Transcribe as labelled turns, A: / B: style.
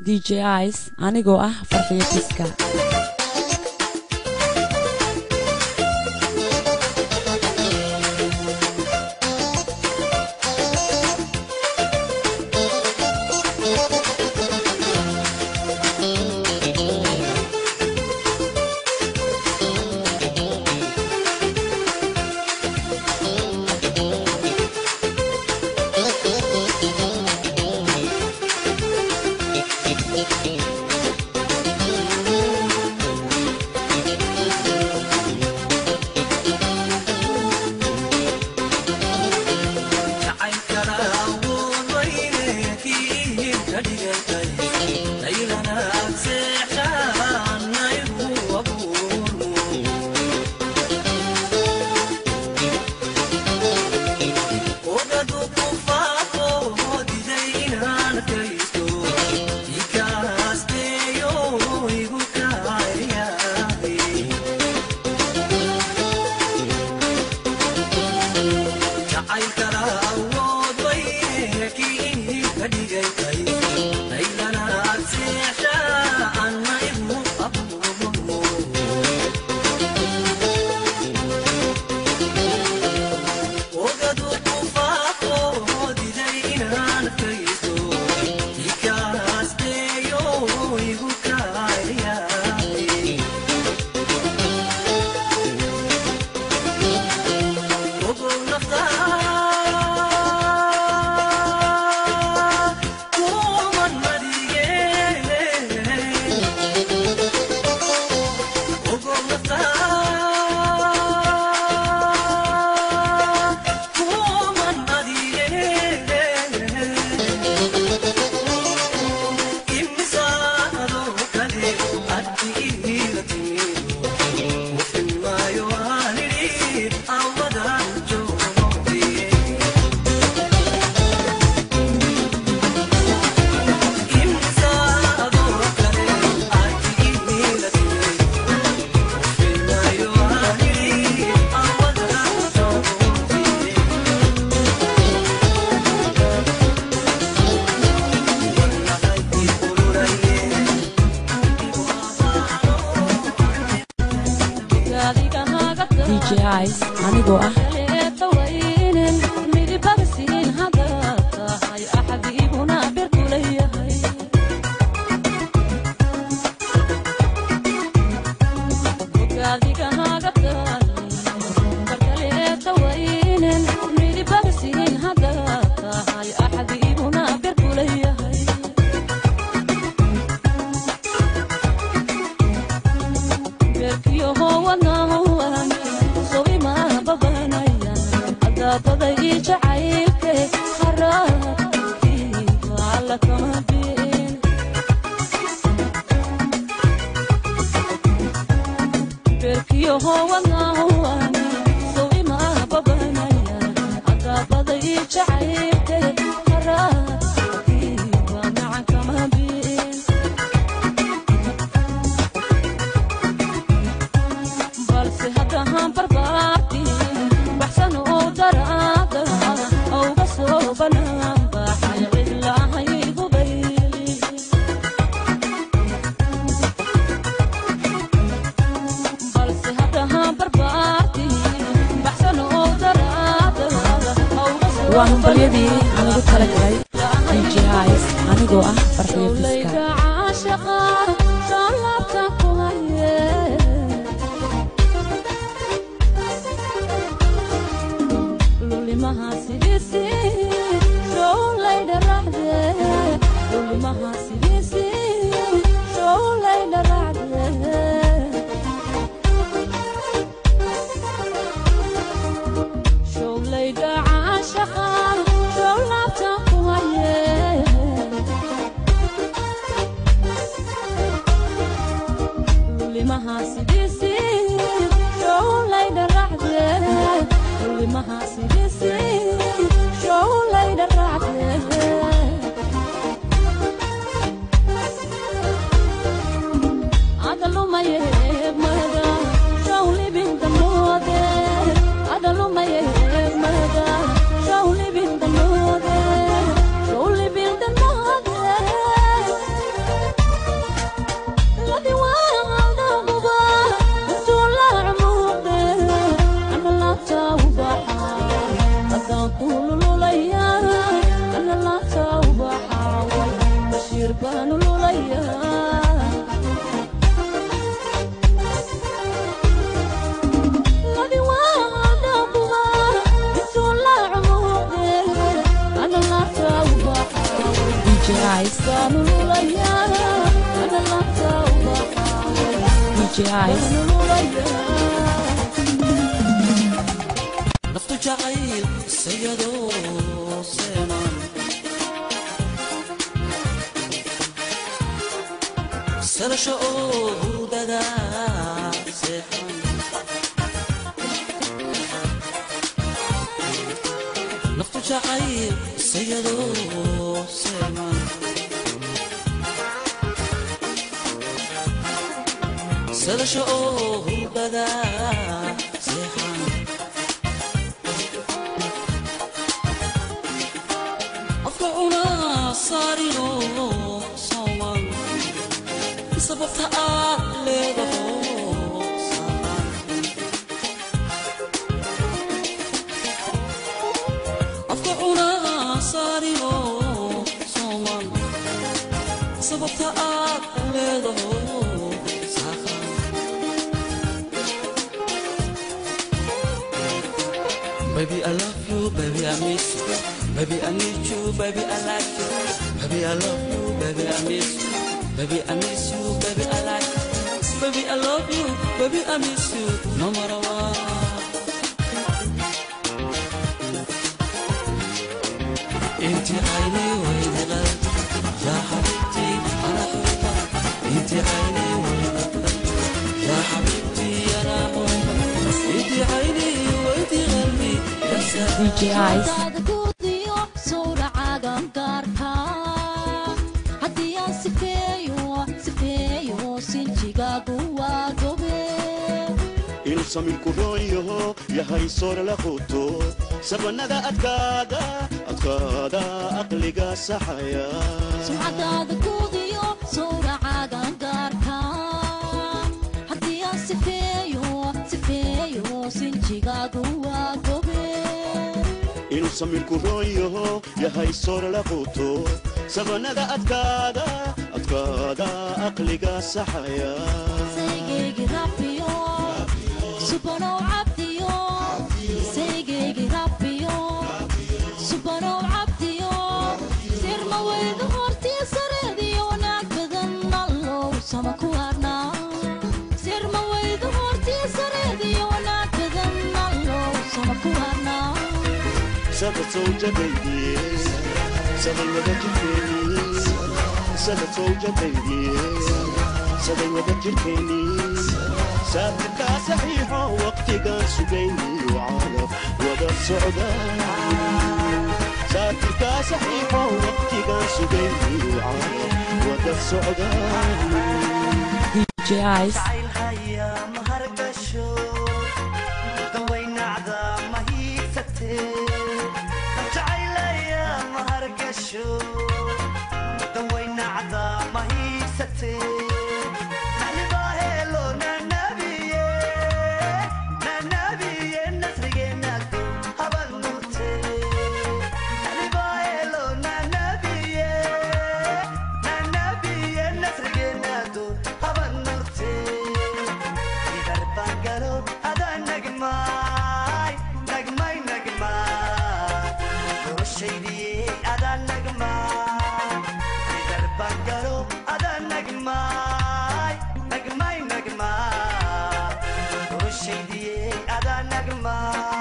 A: DJ Ice anigoo ah farxiyo kiska. DJ Ice anigoo ah waan balyadii anigu kala galay DJ Ice anigoo ah farxiyo kiska. baan lulayaa ladi waada buha intuu laacude ana laabta u baxaa DJ Ice baan lulayaa ana laabta u baxaa DJ Ice
B: naftu jacayl sayadoo seeman sarasho oo hurdada seexan naftu jacayl sayadoo seeman sarasho oo hurdada seexan afkacuna saarino sooman sababta aad leedaho saaran afkacuna saarino sooman sababta aad leedaho saaran baby I love you baby I miss you baby I need you baby I like you baby I love you baby I miss you baby I miss you baby I like you baby I love you baby I miss you no matter what انت عيني وين قلبي يا حبيبتي انا حبك انت عيني وين قلبي يا حبيبتي انا حبك انت عيني وين قلبي يا
A: DJ Ice
C: samir ku rooyo yahay soor la quto sabanada adkaada aqliga saxaya
D: su'aadaada kuudiyo sawracaaga gaarka haddii aan sifeeyo sinjigaagu waa gobe
C: inuu samir ku rooyo yahay soor la quto sabanada adkaada aqliga saxaya
D: saygeegi rabbiyo subano abdiyo saygeegi rabbiyo subano abdiyo sirma weyda hortii sareediyo wanaag badan allow sama ku harnaa sirma weyda hortii sareediyo wanaag badan allow sama ku harnaa
C: sada sawjadaydiye saday wada jirkeeni sada sawjadaydiye saday wada jirkeeni سابقا صحيحة وقتك سجيني وعارف وذا السعدان سابقا صحيحة وقتك سجيني وعارف وذا السعدان
A: DJ Ice
E: Nagma